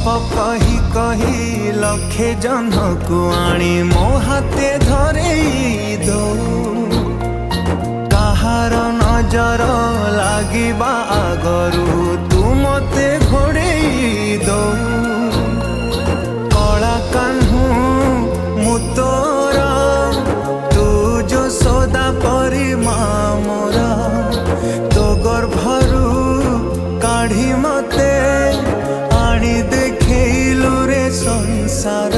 कही कही लक्षे जन को आनी मो हाथे धरे दो कहार नजर लागिबा आगरू तू मते घोड़े दो कला कान्हू मु तोरा तू जो सदा परी मोरा तो गर्भरू काढ़ी मते आनी देखलु रे संसार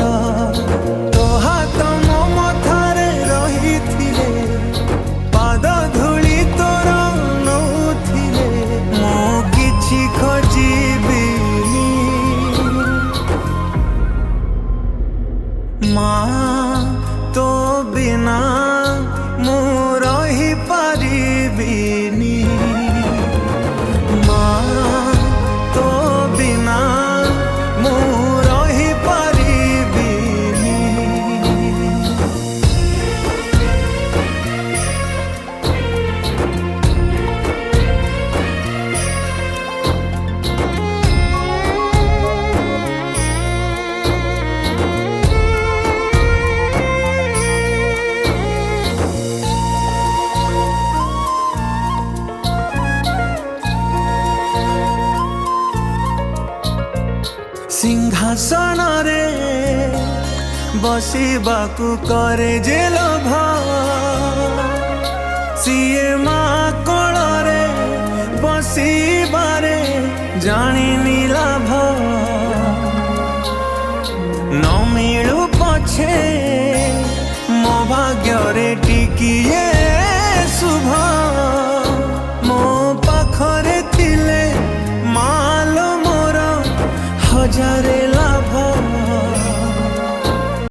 तो हाथ मो मथारे रही थिले पाद धूली तोर नौथिले मो किछि खोजिबिनी माँ तो बिना मु रही पारिबिनी माँ तो बिना मु रही पारिबिनी। सिंहासन रे बसिबाकू करे जे लोभ सीए माँ कोଳରେ बसिबारे जानिनी लाभ न मिलू पछे मो भाग्य रे टिकिए शुभ मो पाखरे थिले मालो मोर हजारे